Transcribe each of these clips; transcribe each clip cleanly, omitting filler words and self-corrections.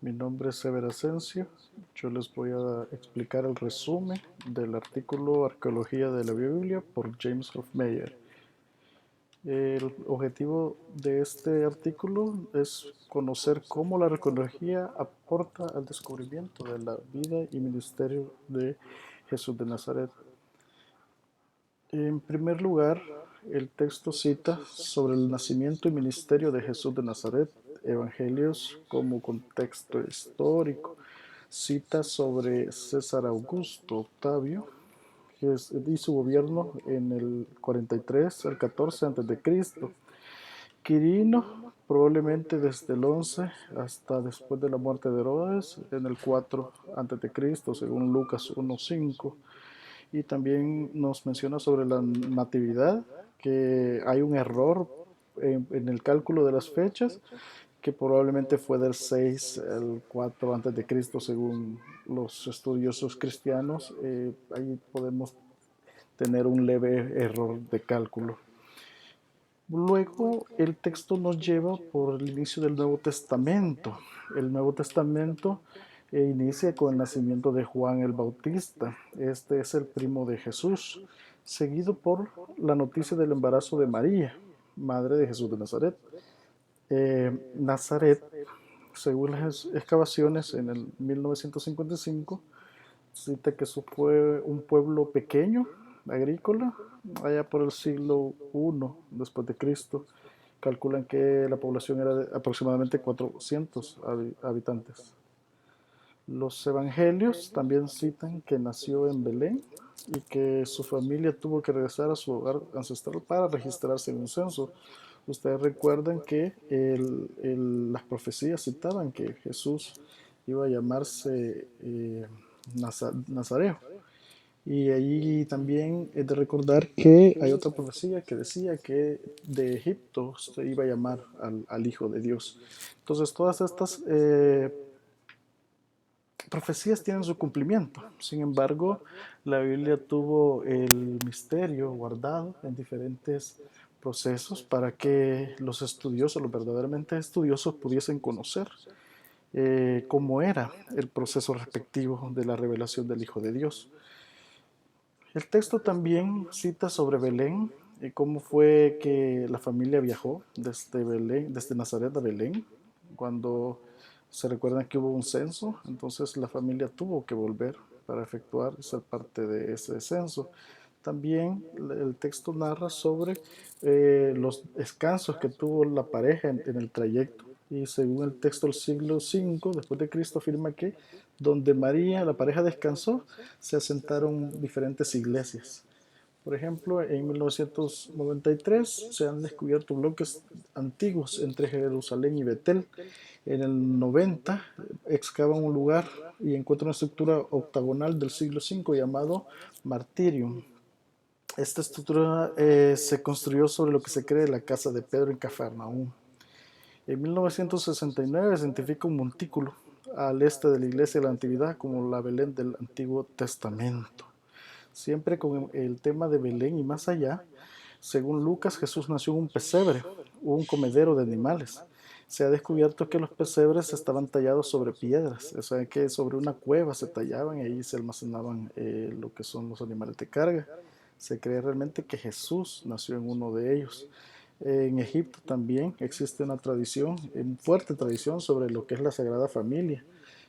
Mi nombre es Sever Asensio. Yo les voy a explicar el resumen del artículo Arqueología de la Biblia por James Hofmeyr. El objetivo de este artículo es conocer cómo la arqueología aporta al descubrimiento de la vida y ministerio de Jesús de Nazaret. En primer lugar, el texto cita sobre el nacimiento y ministerio de Jesús de Nazaret, Evangelios como contexto histórico. Cita sobre César Augusto Octavio y su gobierno en el 43 al 14 a.C. Quirino, probablemente desde el 11 hasta después de la muerte de Herodes, en el 4 a.C., según Lucas 1:5. Y también nos menciona sobre la natividad, que hay un error en el cálculo de las fechas, que probablemente fue del 6 al 4 antes de Cristo, según los estudiosos cristianos. Ahí podemos tener un leve error de cálculo. Luego el texto nos lleva por el inicio del Nuevo Testamento. El Nuevo Testamento inicia con el nacimiento de Juan el Bautista. Este es el primo de Jesús, seguido por la noticia del embarazo de María, madre de Jesús de Nazaret. Nazaret, según las excavaciones en el 1955, cita que eso fue un pueblo pequeño, agrícola, allá por el siglo I después de Cristo. Calculan que la población era de aproximadamente 400 habitantes. Los evangelios también citan que nació en Belén y que su familia tuvo que regresar a su hogar ancestral para registrarse en un censo. Ustedes recuerdan que las profecías citaban que Jesús iba a llamarse Nazareo. Y ahí también es de recordar que hay otra profecía que decía que de Egipto se iba a llamar al Hijo de Dios. Entonces todas estas profecías tienen su cumplimiento. Sin embargo, la Biblia tuvo el misterio guardado en diferentes procesos para que los estudiosos, los verdaderamente estudiosos, pudiesen conocer cómo era el proceso respectivo de la revelación del Hijo de Dios. El texto también cita sobre Belén y cómo fue que la familia viajó desde Belén, desde Nazaret a Belén, cuando se recuerda que hubo un censo. Entonces la familia tuvo que volver para efectuar y ser parte de ese censo. También el texto narra sobre los descansos que tuvo la pareja en el trayecto. Y según el texto del siglo V después de Cristo afirma que donde María, la pareja, descansó, se asentaron diferentes iglesias. Por ejemplo, en 1993 se han descubierto bloques antiguos entre Jerusalén y Betel. En el 90 excavan un lugar y encuentran una estructura octagonal del siglo V llamado Martirium. Esta estructura se construyó sobre lo que se cree la casa de Pedro en Cafarnaúm. En 1969 se identifica un montículo al este de la iglesia de la Antigüedad como la Belén del Antiguo Testamento. Siempre con el tema de Belén y más allá, según Lucas, Jesús nació en un pesebre, un comedero de animales. Se ha descubierto que los pesebres estaban tallados sobre piedras, o sea que sobre una cueva se tallaban y ahí se almacenaban lo que son los animales de carga. Se cree realmente que Jesús nació en uno de ellos. En Egipto también existe una tradición, una fuerte tradición sobre lo que es la Sagrada Familia.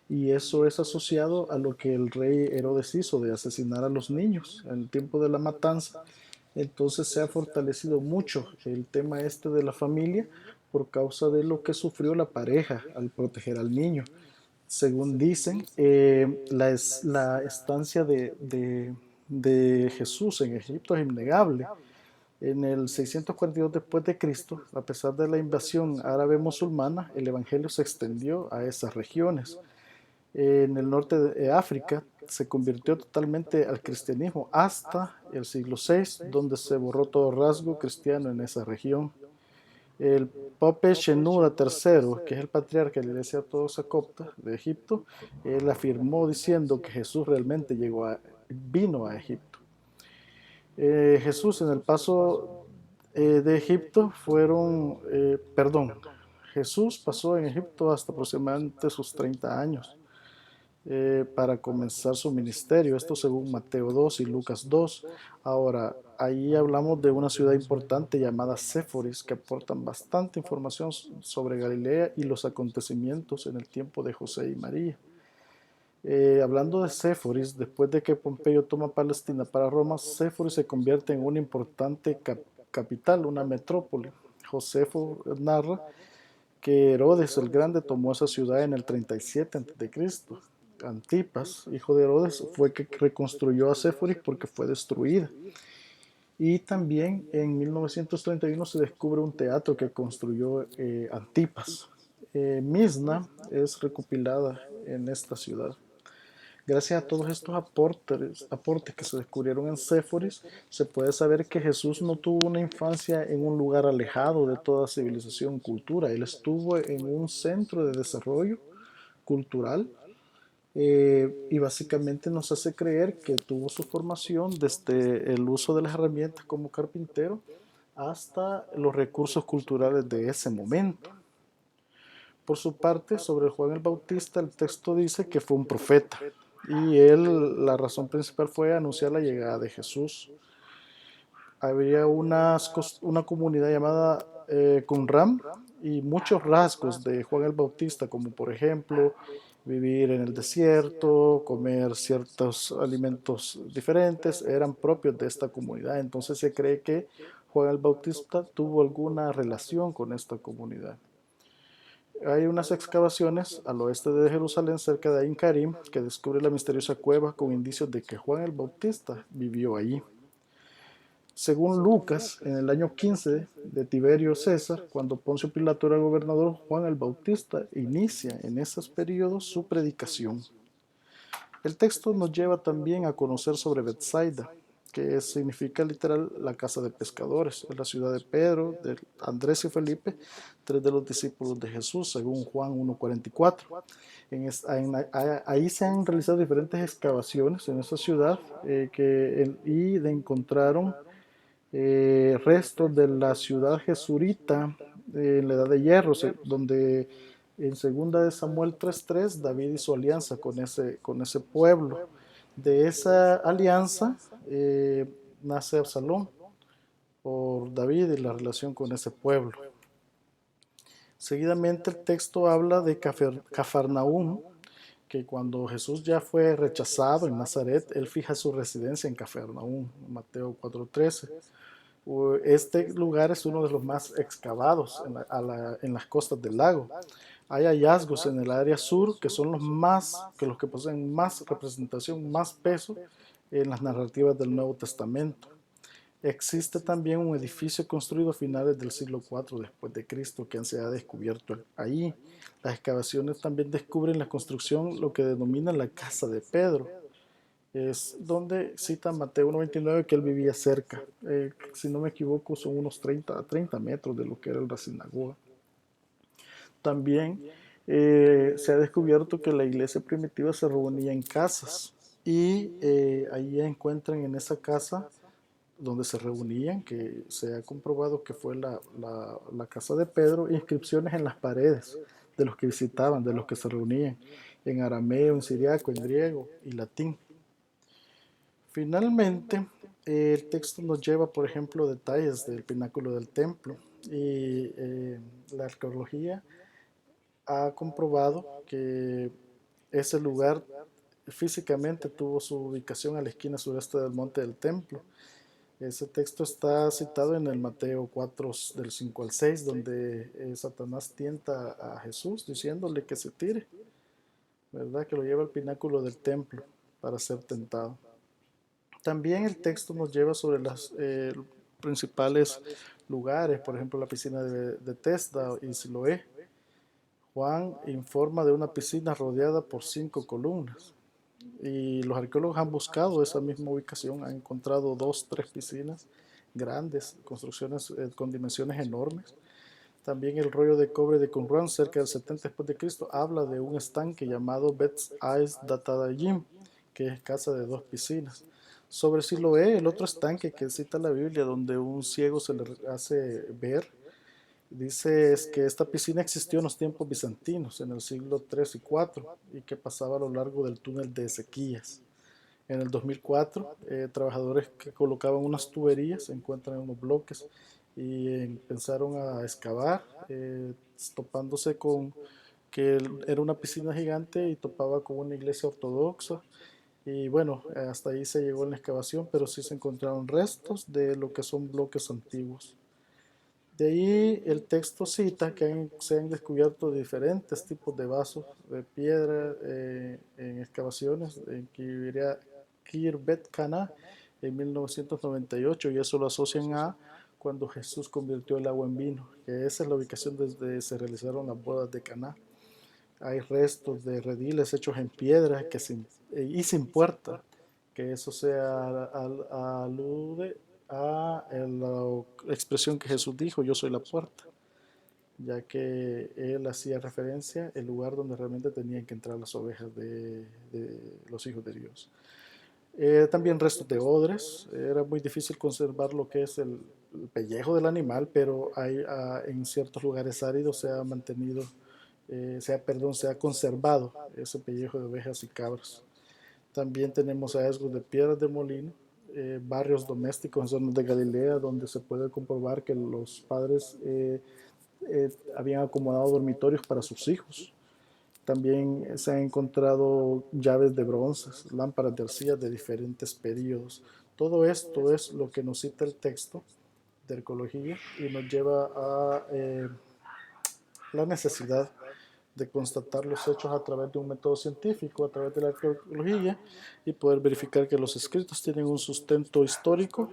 Y eso es asociado a lo que el rey Herodes hizo de asesinar a los niños en el tiempo de la matanza. Entonces se ha fortalecido mucho el tema este de la familia por causa de lo que sufrió la pareja al proteger al niño. Según dicen, la estancia de Jesús en Egipto es innegable. En el 642 después de Cristo, a pesar de la invasión árabe musulmana, el evangelio se extendió a esas regiones. En el norte de África se convirtió totalmente al cristianismo hasta el siglo VI, donde se borró todo rasgo cristiano en esa región. El Pope Shenouda III, que es el patriarca de la Iglesia Ortodoxa Copta de Egipto, él afirmó diciendo que Jesús realmente vino a Egipto. Jesús en el paso de Egipto perdón, Jesús pasó en Egipto hasta aproximadamente sus 30 años para comenzar su ministerio, esto según Mateo 2 y Lucas 2. Ahora, ahí hablamos de una ciudad importante llamada Séforis, que aportan bastante información sobre Galilea y los acontecimientos en el tiempo de José y María. Hablando de Séforis, después de que Pompeyo toma Palestina para Roma, Séforis se convierte en una importante capital, una metrópoli. Josefo narra que Herodes el Grande tomó esa ciudad en el 37 a.C. Antipas, hijo de Herodes, fue que reconstruyó a Séforis porque fue destruida. Y también en 1931 se descubre un teatro que construyó Antipas. Misna es recopilada en esta ciudad. Gracias a todos estos aportes que se descubrieron en Séforis, se puede saber que Jesús no tuvo una infancia en un lugar alejado de toda civilización y cultura. Él estuvo en un centro de desarrollo cultural y básicamente nos hace creer que tuvo su formación desde el uso de las herramientas como carpintero hasta los recursos culturales de ese momento. Por su parte, sobre Juan el Bautista, el texto dice que fue un profeta y la razón principal fue anunciar la llegada de Jesús. Había una comunidad llamada Qumran y muchos rasgos de Juan el Bautista, como por ejemplo vivir en el desierto, comer ciertos alimentos diferentes, eran propios de esta comunidad. Entonces se cree que Juan el Bautista tuvo alguna relación con esta comunidad. Hay unas excavaciones al oeste de Jerusalén, cerca de Ain Karim, que descubre la misteriosa cueva con indicios de que Juan el Bautista vivió allí. Según Lucas, en el año 15 de Tiberio César, cuando Poncio Pilato era gobernador, Juan el Bautista inicia en esos periodos su predicación. El texto nos lleva también a conocer sobre Bethsaida, que significa literal la casa de pescadores. Es la ciudad de Pedro, de Andrés y Felipe, tres de los discípulos de Jesús, según Juan 1:44. Ahí se han realizado diferentes excavaciones en esa ciudad y encontraron restos de la ciudad jesurita en la Edad de Hierro, donde en segunda de Samuel 3:3 David hizo alianza con ese pueblo. De esa alianza nace Absalón por David y la relación con ese pueblo. Seguidamente el texto habla de Cafarnaúm, que cuando Jesús ya fue rechazado en Nazaret, él fija su residencia en Cafarnaúm, Mateo 4:13. Este lugar es uno de los más excavados en las costas del lago. Hay hallazgos en el área sur que son los que poseen más representación, más peso en las narrativas del Nuevo Testamento. Existe también un edificio construido a finales del siglo IV después de Cristo que se ha descubierto ahí. Las excavaciones también descubren la construcción, lo que denominan la casa de Pedro. Es donde cita Mateo 1:29 que él vivía cerca. Si no me equivoco, son unos 30 metros de lo que era la sinagoga. También se ha descubierto que la iglesia primitiva se reunía en casas y ahí encuentran en esa casa donde se reunían, que se ha comprobado que fue la casa de Pedro, inscripciones en las paredes de los que visitaban, de los que se reunían, en arameo, en siriaco, en griego y latín. Finalmente, el texto nos lleva, por ejemplo, detalles del pináculo del templo y la arqueología ha comprobado que ese lugar físicamente tuvo su ubicación a la esquina sureste del monte del templo. Ese texto está citado en el Mateo 4 del 5 al 6, donde Satanás tienta a Jesús diciéndole que se tire, ¿verdad? Que lo lleva al pináculo del templo para ser tentado. También el texto nos lleva sobre los principales lugares, por ejemplo la piscina de Bethesda y Siloé. Juan informa de una piscina rodeada por 5 columnas y los arqueólogos han buscado esa misma ubicación, han encontrado 2, 3 piscinas grandes, construcciones con dimensiones enormes. También el rollo de cobre de Qumran, cerca del 70 después de Cristo, habla de un estanque llamado Beth Ais Datadayim, que es casa de 2 piscinas. Sobre Siloé, el otro estanque que cita la Biblia, donde un ciego se le hace ver, Dice es que esta piscina existió en los tiempos bizantinos, en el siglo III y IV, y que pasaba a lo largo del túnel de Ezequías. En el 2004, trabajadores que colocaban unas tuberías se encuentran en unos bloques y empezaron a excavar, topándose con que era una piscina gigante y topaba con una iglesia ortodoxa. Y bueno, hasta ahí se llegó en la excavación, pero sí se encontraron restos de lo que son bloques antiguos. De ahí el texto cita que se han descubierto diferentes tipos de vasos de piedra en excavaciones en Kirbet Kana en 1998, y eso lo asocian a cuando Jesús convirtió el agua en vino, que esa es la ubicación desde se realizaron las bodas de Caná. Hay restos de rediles hechos en piedra y sin puerta, que eso alude a la expresión que Jesús dijo, yo soy la puerta, ya que él hacía referencia al lugar donde realmente tenían que entrar las ovejas de los hijos de Dios. También restos de odres, era muy difícil conservar lo que es el pellejo del animal, pero en ciertos lugares áridos se ha mantenido, se ha conservado ese pellejo de ovejas y cabras. También tenemos hallazgos de piedras de molino, barrios domésticos en zonas de Galilea, donde se puede comprobar que los padres habían acomodado dormitorios para sus hijos. También se han encontrado llaves de bronce, lámparas de arcilla de diferentes periodos. Todo esto es lo que nos cita el texto de arqueología y nos lleva a la necesidad de constatar los hechos a través de un método científico, a través de la arqueología, y poder verificar que los escritos tienen un sustento histórico,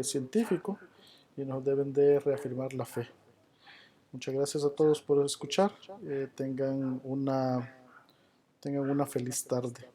científico, y nos deben de reafirmar la fe. Muchas gracias a todos por escuchar. Tengan una feliz tarde.